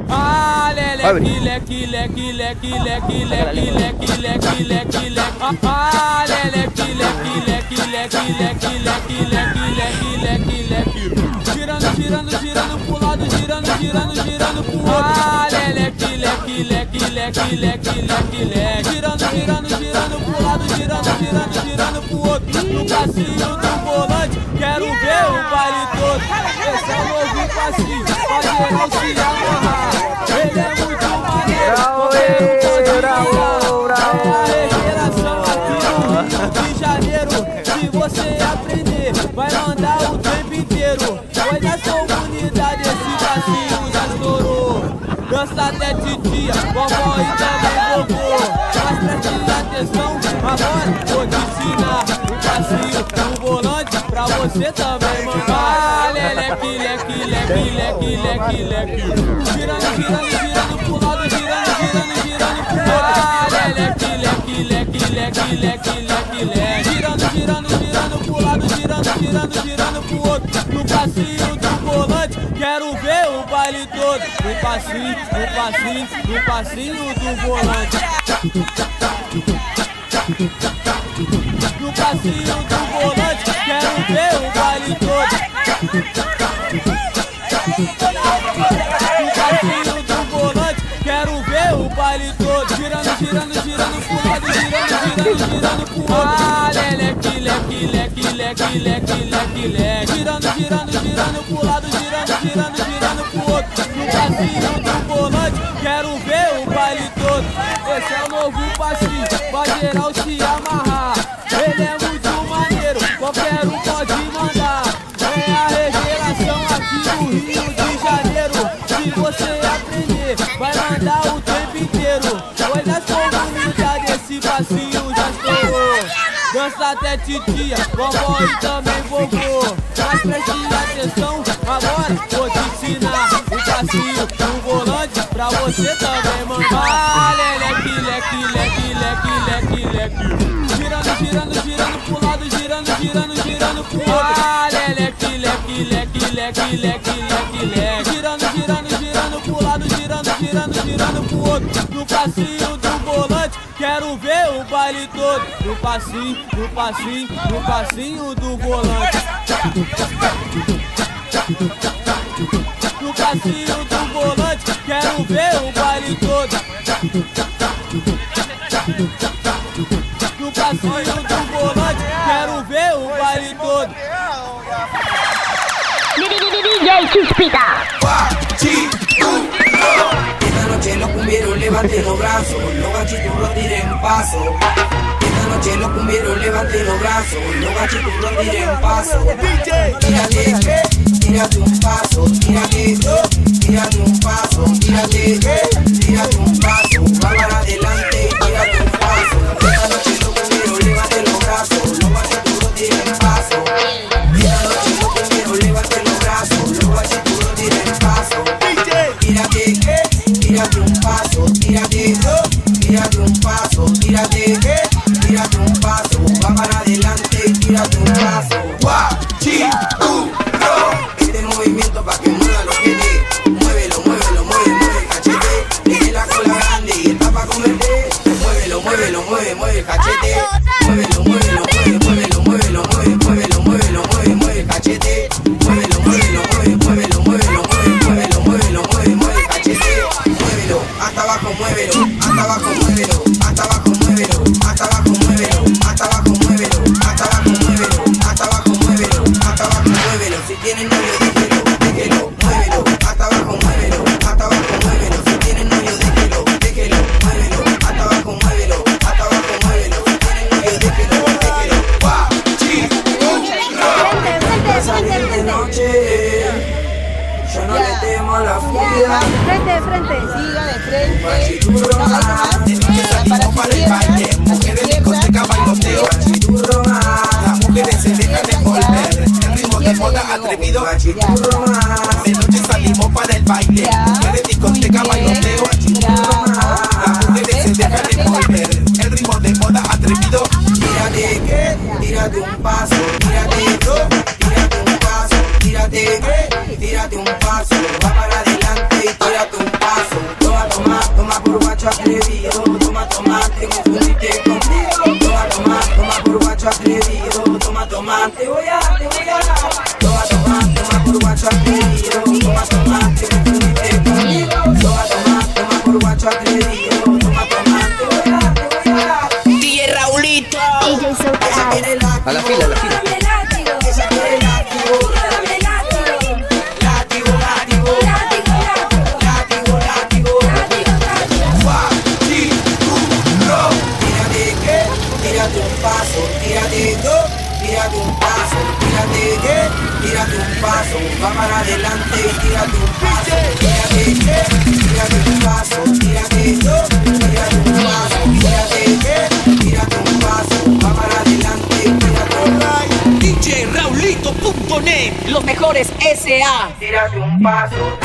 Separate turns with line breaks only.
Ah, leque, leque, leque, leque, leque, leque, leque, leque, leque, leque. Ah, leque, leque, leque, leque, leque, leque, leque, leque, leque. Girando, girando, girando pro lado, girando, girando, girando pro outro. Ah, leque, leque, leque, leque, leque, leque, leque. Girando, girando, girando pro lado, girando, girando, girando pro outro. No passinho do volante, quero ver o baile todo. Esse é o novo passinho, pra geral se amarrar. Ele é muito maneiro, qualquer um pode jogar. É a revelação aqui no Rio de Janeiro. Se você aprender, vai mandar o tempo inteiro. Pois nas comunidades esse passinho já estourou. Dança até titia, vovó e também vovô. Mas preste atenção, agora vou te ensinar o passinho do volante pra você também mandar. Leque, leque, leque, leque, leque, leque. Girando, girando, girando pro lado, girando, girando, girando pro outro. Leque, leque, leque, leque, leque, leque, leque. Girando, girando, girando pro lado, girando, girando, girando pro outro. No passinho do volante, quero ver o baile todo. No passinho, no passinho, no passinho do volante. No passinho do volante, quero ver o baile todo. No passinho do volante, quero ver o baile todo. Girando, girando, girando pro lado, girando, girando, girando pro outro. Ah, leque, leque, leque, leque, leque, leque, leque. Girando, girando, girando pro lado, girando, girando, girando pro outro. No passinho do volante, quero ver o baile todo. Esse é o novo passinho, pra geral se amarrar. Ele é muito maneiro, qualquer um pode mandar. É a revelação aqui no Rio de Janeiro. Se você aprender, vai mandar o tempo inteiro. Pois nas comunidades esse passinho já estourou. Dança até titia, vovó e também vovô. Mas preste atenção, agora vou te ensinar o passinho do volante pra você também mandar. Leque, leque, leque, leque, leque, leque. Girando, girando, girando pro lado, girando, girando, girando pro outro. Leque, leque, leque, leque, leque, leque, leque. Girando, girando, girando pro lado, girando, girando, girando pro outro. No passinho do volante, quero ver o baile todo. No passinho, no passinho, no passinho do volante. No passinho do volante, quero ver o baile todo. No passinho do volante, quero ver o baile todo.
DJ Chispita.
Esta noche los cumbieros levanten los brazos, los gachitos tiren paso. Esta noche los cumbieros levanten los brazos, los gachitos tiren paso. Tírate, tírate un paso, tírate, tírate un paso, tírate, tírate un paso, va para adelante, tírate un paso. Esta noche los cumbieros levanten los brazos, los gachitos tiren paso. Esta noche los cumbieros levanten los brazos, los gachitos tiren paso. Tírate, tírate un paso, tírate, tírate un paso, tírate, tírate un paso, va para adelante, tírate un paso. Este movimiento pa' que mueva lo que dé. Muévelo, muévelo, mueve, mueve el cachete. Tiene la cola grande y está pa' comerte. Muévelo, muévelo, mueve, mueve el cachete. Muévelo, muévelo, mueve, muévelo, muévelo, mueve, muévelo, muévelo, mueve, mueve el cachete. Muévelo, muévelo, mueve, muévelo, muévelo, mueve, muévelo, muévelo, mueve, mueve el cachete. Muévelo, hasta abajo, muévelo, hasta abajo, muévelo, hasta abajo, muévelo, hasta abajo, muévelo, hasta abajo, muévelo, hasta abajo, muévelo, hasta abajo, muévelo, hasta abajo, muévelo. Si tienen novio, déjelo, déjelo, muévelo, hasta abajo, muévelo, hasta abajo, muévelo. Si tienen novio, déjelo, déjelo, muévelo, hasta abajo, muévelo, hasta abajo, muévelo. Si tienen novio, déjelo, déjelo. Va a salir de noche, yo no le temo a la furia.
Frente, de frente, siga de frente.
Machiturro más, de noche salimos para el baile. Mujeres discoteca, bailoteo. Machiturro más, las mujeres se dejan envolver. El ritmo de moda atrevido. Machiturro más, de noche salimos para el baile. Mujeres discoteca, bailoteo. Machiturro más, las mujeres se dejan envolver. El ritmo de moda atrevido. Tírate, tírate un paso, tírate, tírate un paso, tírate, tírate un paso, va para adelante y tírate un paso.
A la fila, a la fila.
Ella quiere látigo. Látigo, látigo. Látigo, látigo. Guachicuro. Tírate que, tírate un paso. Tírate dos, tírate un paso. Tírate que, tírate un paso. Va para adelante y tírate un paso. Tírate que, tírate un paso. Tírate dos, tírate un paso. Tírate que, tírate un paso. Va para adelante y tírate un paso.
DJ Raulito.net, los mejores SA.
Tírate un paso.